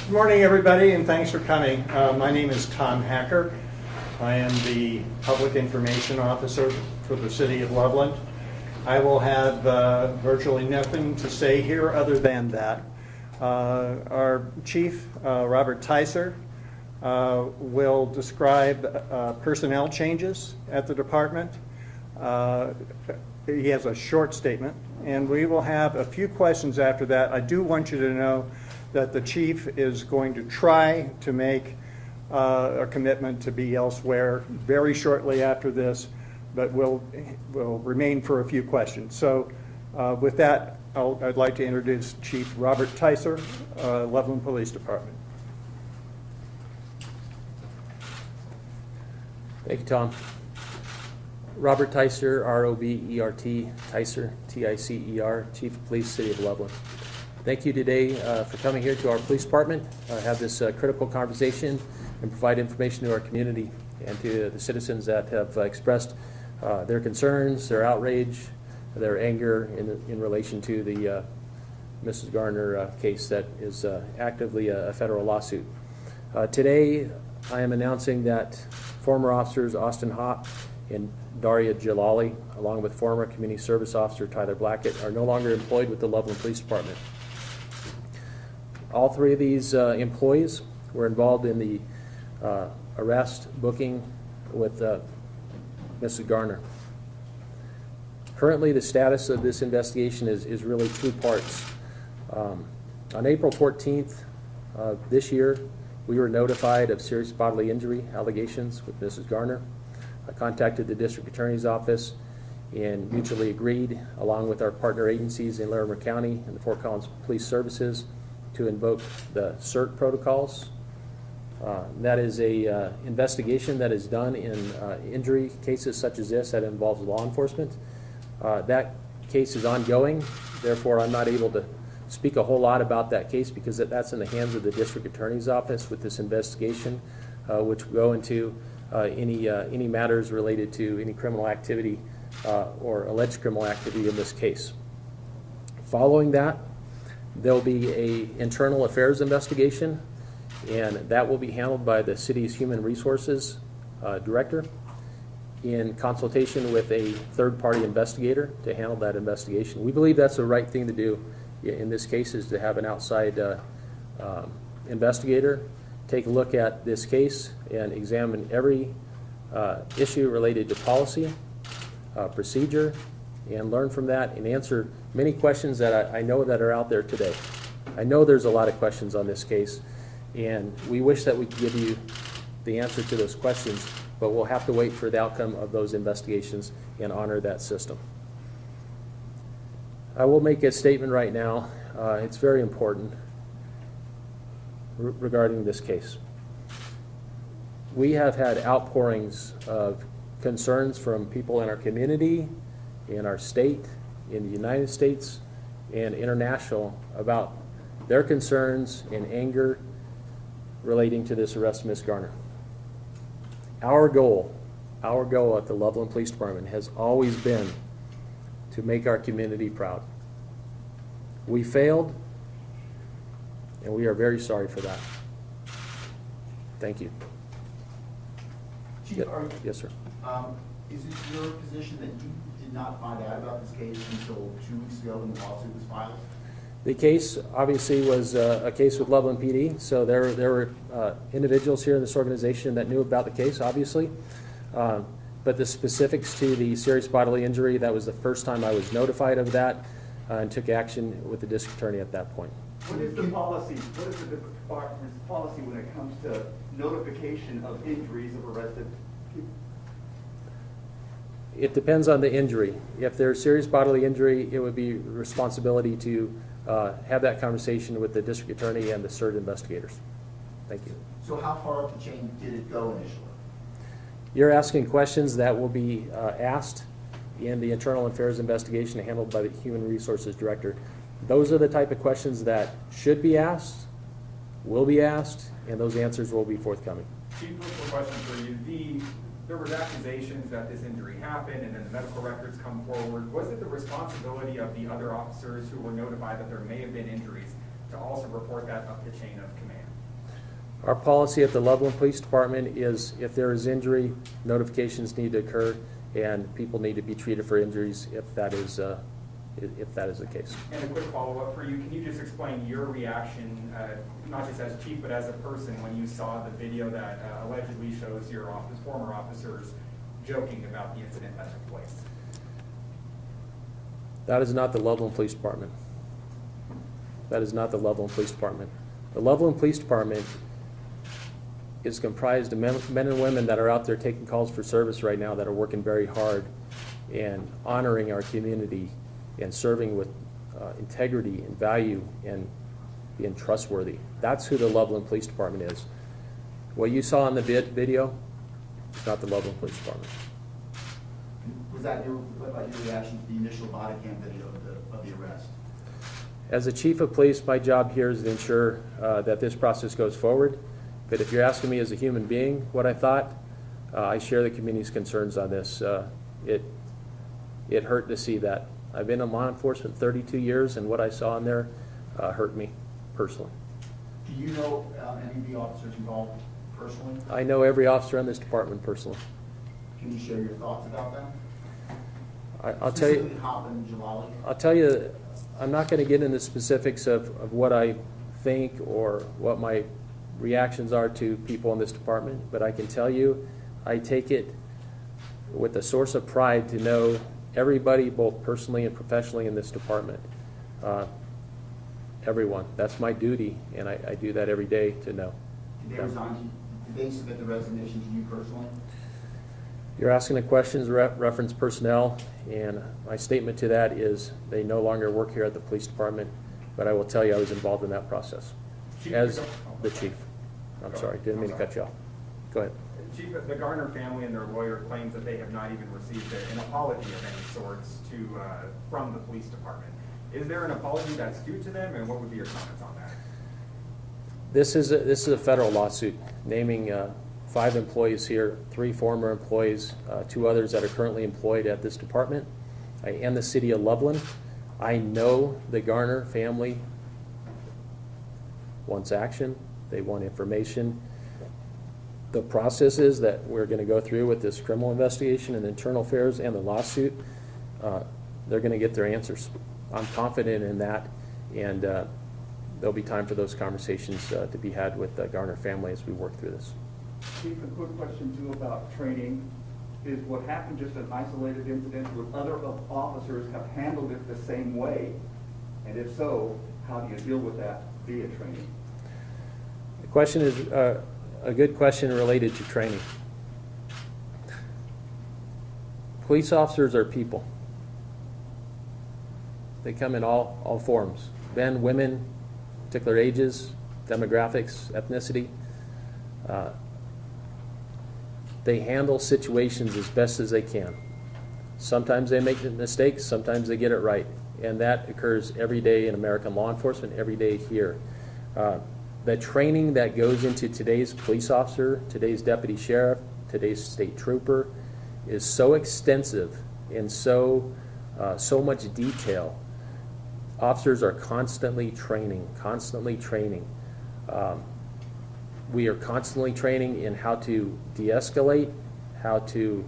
Good morning, everybody, and thanks for coming. My name is Tom Hacker. I am the Public Information Officer for the City of Loveland. I will have virtually nothing to say here other than that. Our Chief, Robert Tyser, will describe personnel changes at the department. He has a short statement, and we will have a few questions after that. I do want you to know that the chief is going to try to make a commitment to be elsewhere very shortly after this, but will remain for a few questions. So with that, I'd like to introduce Chief Robert Tyser, Loveland Police Department. Thank you, Tom. Robert Tyser, R-O-B-E-R-T, Tyser, T-I-C-E-R, Chief of Police, City of Loveland. Thank you today for coming here to our police department, have this critical conversation and provide information to our community and to the citizens that have expressed their concerns, their outrage, their anger in relation to the Mrs. Garner case that is actively a federal lawsuit. Today, I am announcing that former officers Austin Hott and Daria Jalali, along with former Community Service Officer Tyler Blackett, are no longer employed with the Loveland Police Department. All three of these employees were involved in the arrest booking with Mrs. Garner. Currently, the status of this investigation is really two parts. On April 14th this year, we were notified of serious bodily injury allegations with Mrs. Garner. I contacted the District Attorney's Office and mutually agreed, along with our partner agencies in Larimer County and the Fort Collins Police Services, to invoke the CERT protocols. That is a investigation that is done in injury cases such as this that involves law enforcement. That case is ongoing, therefore I'm not able to speak a whole lot about that case because that's in the hands of the District Attorney's Office with this investigation, which will go into any matters related to any criminal activity or alleged criminal activity in this case. Following that, there'll be an internal affairs investigation, and that will be handled by the city's human resources director in consultation with a third-party investigator to handle that investigation. We believe that's the right thing to do in this case, is to have an outside investigator take a look at this case and examine every issue related to policy, procedure, and learn from that and answer many questions that I know that are out there today. I know there's a lot of questions on this case, and we wish that we could give you the answer to those questions, but we'll have to wait for the outcome of those investigations and honor that system. I will make a statement right now. It's very important regarding this case. We have had outpourings of concerns from people in our community, in our state, in the United States, and international about their concerns and anger relating to this arrest of Ms. Garner. Our goal at the Loveland Police Department has always been to make our community proud. We failed, and we are very sorry for that. Thank you. Chief, yes, sir. Is it your position that you did not find out about this case until 2 weeks ago when the lawsuit was filed? The case obviously was a case with Loveland PD, so there were individuals here in this organization that knew about the case, obviously. But the specifics to the serious bodily injury, that was the first time I was notified of that and took action with the district attorney at that point. What is the policy? What is the department's policy when it comes to notification of injuries of arrested people? It depends on the injury. If there's serious bodily injury, it would be responsibility to have that conversation with the district attorney and the CERT investigators. Thank you. So how far up the chain did it go initially? You're asking questions that will be asked in the internal affairs investigation handled by the human resources director. Those are the type of questions that should be asked, will be asked, and those answers will be forthcoming. Chief, a question for you. There was accusations that this injury happened and then the medical records come forward. Was it the responsibility of the other officers who were notified that there may have been injuries to also report that up the chain of command? Our policy at the Loveland Police Department is if there is injury, notifications need to occur, and people need to be treated for injuries if that is the case. And a quick follow-up for you, can you just explain your reaction, not just as chief, but as a person, when you saw the video that allegedly shows your former officers joking about the incident that took place? That is not the Loveland Police Department. That is not the Loveland Police Department. The Loveland Police Department is comprised of men and women that are out there taking calls for service right now, that are working very hard and honoring our community and serving with integrity and value and being trustworthy. That's who the Loveland Police Department is. What you saw in the video is not the Loveland Police Department. What about your reaction to the initial body cam video of the arrest? As a chief of police, my job here is to ensure that this process goes forward. But if you're asking me as a human being what I thought, I share the community's concerns on this. It hurt to see that. I've been in law enforcement 32 years, and what I saw in there hurt me personally. Do you know any of the officers involved personally? I know every officer in this department personally. Can you share your thoughts about them? I'll tell you. Specifically Hop and Jalali? I'll tell you, I'm not going to get into specifics of what I think or what my reactions are to people in this department, but I can tell you I take it with a source of pride to know everybody, both personally and professionally, in this department. Everyone. That's my duty, and I do that every day to know. Did they resign to you? Did they submit the resignation to you personally? You're asking the questions reference personnel, and my statement to that is they no longer work here at the police department, but I will tell you I was involved in that process as the chief. I'm sorry, didn't mean to cut you off. Go ahead. Chief, the Garner family and their lawyer claims that they have not even received an apology of any sorts from the police department. Is there an apology that's due to them, and what would be your comments on that? This is a federal lawsuit naming 5 employees here, 3 former employees, 2 others that are currently employed at this department, and the city of Loveland. I know the Garner family wants action. They want information. The processes that we're going to go through with this criminal investigation and internal affairs and the lawsuit, they're going to get their answers. I'm confident in that, and there'll be time for those conversations to be had with the Garner family as we work through this. Chief, a quick question too about training. Is what happened just an isolated incident? Would other officers have handled it the same way? And if so, how do you deal with that via training? The question is a good question related to training. Police officers are people. They come in all forms. Men, women, particular ages, demographics, ethnicity. They handle situations as best as they can. Sometimes they make mistakes, sometimes they get it right. And that occurs every day in American law enforcement, every day here. The training that goes into today's police officer, today's deputy sheriff, today's state trooper is so extensive and so much detail. Officers are constantly training, we are constantly training in how to de-escalate, how to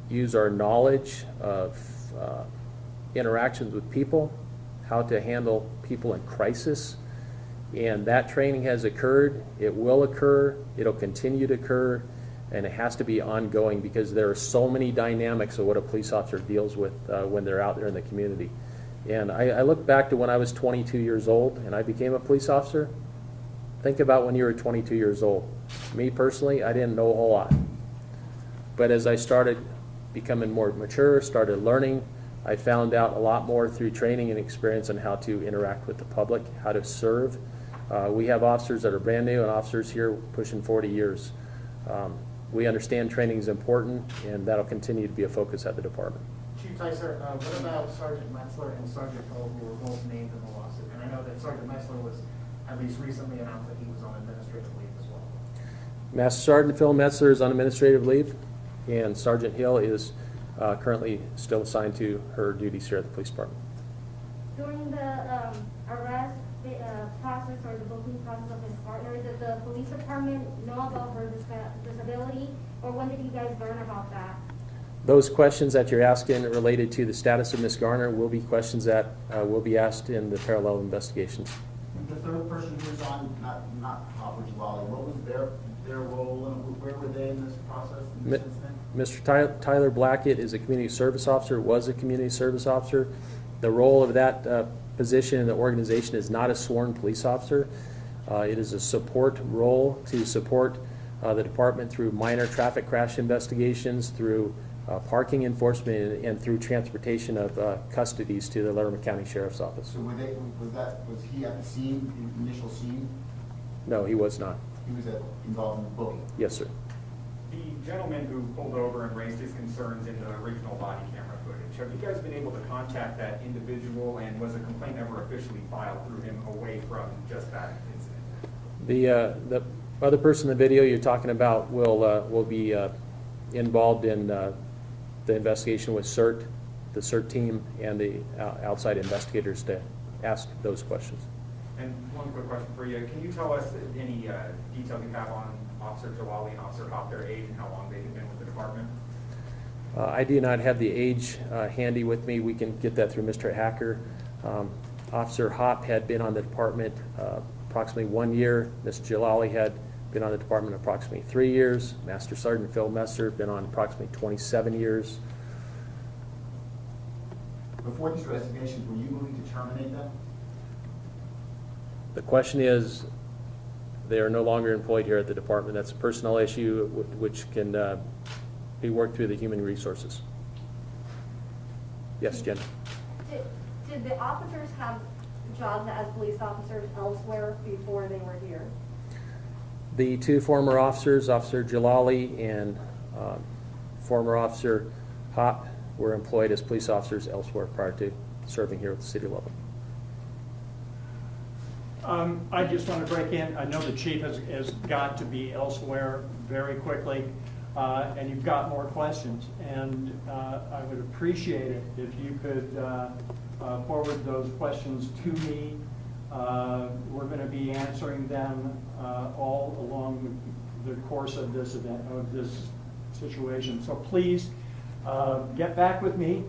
use our knowledge of interactions with people, how to handle people in crisis. And that training has occurred, it will occur, it'll continue to occur, and it has to be ongoing because there are so many dynamics of what a police officer deals with when they're out there in the community. And I look back to when I was 22 years old and I became a police officer. Think about when you were 22 years old. Me personally, I didn't know a whole lot. But as I started becoming more mature, started learning, I found out a lot more through training and experience on how to interact with the public, how to serve. We have officers that are brand new and officers here pushing 40 years. We understand training is important, and that'll continue to be a focus at the department. Chief Tyser, what about Sergeant Metzler and Sergeant Hill, who were both named in the lawsuit? And I know that Sergeant Metzler was at least recently announced that he was on administrative leave as well. Master Sergeant Phil Metzler is on administrative leave, and Sergeant Hill is currently still assigned to her duties here at the police department. During the arrest process or the booking process of his partner, did the police department know about her disability, or when did you guys learn about that? Those questions that you're asking related to the status of Ms. Garner will be questions that will be asked in the parallel investigations. The third person who was on, not Hopper Jalali, what was their role and where were they in this process, in this incident? Mr. Tyler Blackett is a community service officer, was a community service officer. The role of that position in the organization is not a sworn police officer. It is a support role to support the department through minor traffic crash investigations, through parking enforcement, and through transportation of custodies to the Laramie County Sheriff's Office. So was he at the scene, the initial scene? No, he was not. He was involved in the booking? Yes, sir. The gentleman who pulled over and raised his concerns in the original body camera footage, have you guys been able to contact that individual, and was a complaint ever officially filed through him away from just that incident? The other person in the video you're talking about will be involved in the investigation with CERT, the CERT team, and the outside investigators to ask those questions. And one quick question for you. Can you tell us any details you have on Officer Jalali and Officer Hop, their age and how long they've been with the department? I do not have the age handy with me. We can get that through Mr. Hacker. Officer Hop had been on the department approximately 1 year. Ms. Jalali had been on the department approximately 3 years. Master Sergeant Phil Messer been on approximately 27 years. Before these resignations, were you moving to terminate them? The question is, they are no longer employed here at the department. That's a personnel issue which can be worked through the human resources. Yes, Jen? Did the officers have jobs as police officers elsewhere before they were here? The two former officers, Officer Jalali and former Officer Hop, were employed as police officers elsewhere prior to serving here at the city level. I just want to break in. I know the chief has got to be elsewhere very quickly, and you've got more questions. And I would appreciate it if you could forward those questions to me. We're going to be answering them all along the course of this event, of this situation. So please get back with me.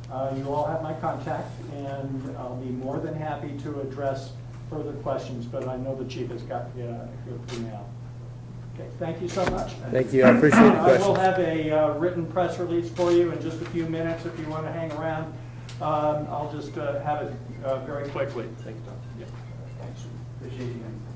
You all have my contact, and I'll be more than happy to address further questions, but I know the chief has got to go through now. Okay, thank you so much. Thank you. I appreciate the questions. I will have a written press release for you in just a few minutes if you want to hang around. I'll just have it very quickly. Thank you, Tom. Yeah. Thanks. Appreciate you.